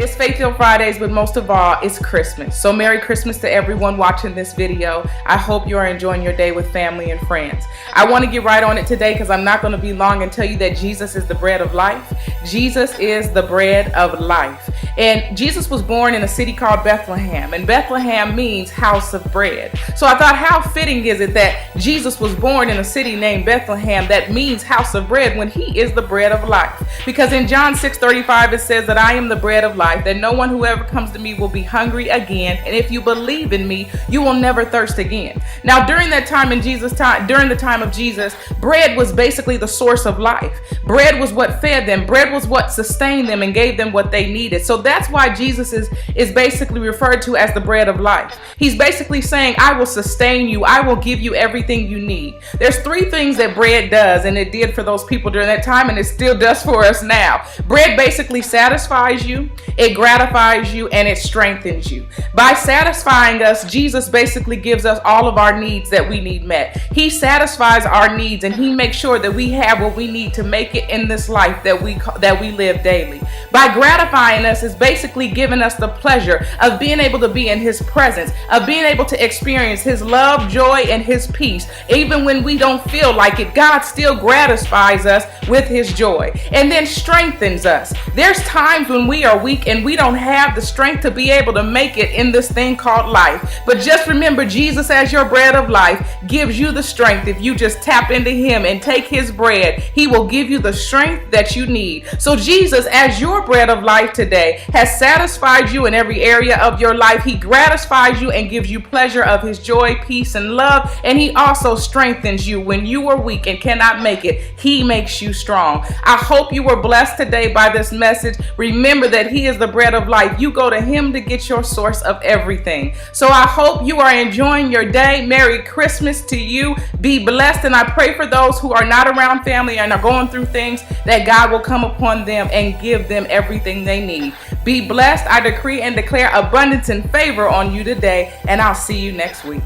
It's Faith-Filled Fridays, but most of all, it's Christmas. So Merry Christmas to everyone watching this video. I hope you are enjoying your day with family and friends. I want to get right on it today because I'm not going to be long and tell you that Jesus is the bread of life. Jesus is the bread of life. And Jesus was born in a city called Bethlehem, and Bethlehem means house of bread. So I thought, how fitting is it that Jesus was born in a city named Bethlehem that means house of bread when he is the bread of life? Because in John 6:35 it says that I am the bread of life, that no one who ever comes to me will be hungry again, and if you believe in me, you will never thirst again. Now during that time in Jesus' time, during the time of Jesus, bread was basically the source of life. Bread was what fed them. Bread was what sustained them and gave them what they needed. So that's why Jesus is basically referred to as the bread of life. He's basically saying, I will sustain you. I will give you everything you need. There's three things that bread does, and it did for those people during that time, and it still does for us now. Bread basically satisfies you, it gratifies you, and it strengthens you. By satisfying us, Jesus basically gives us all of our needs that we need met. He satisfies our needs, and he makes sure that we have what we need to make it in this life that we live daily. By gratifying us is basically giving us the pleasure of being able to be in his presence, of being able to experience his love, joy, and his peace. Even when we don't feel like it, God still gratifies us with his joy, and then strengthens us. There's times when we are weak and we don't have the strength to be able to make it in this thing called life. But just remember, Jesus as your bread of life gives you the strength. If you just tap into him and take his bread, he will give you the strength that you need. So Jesus as your bread of life today has satisfied you in every area of your life. He gratifies you and gives you pleasure of his joy, peace, and love. And he also strengthens you when you are weak and cannot make it. He makes you strong. I hope you were blessed today by this message. Remember that he is the bread of life. You go to him to get your source of everything. So I hope you are enjoying your day. Merry Christmas to you. Be blessed. And I pray for those who are not around family and are going through things, that God will come upon them and give them everything they need. Be blessed. I decree and declare abundance and favor on you today, and I'll see you next week.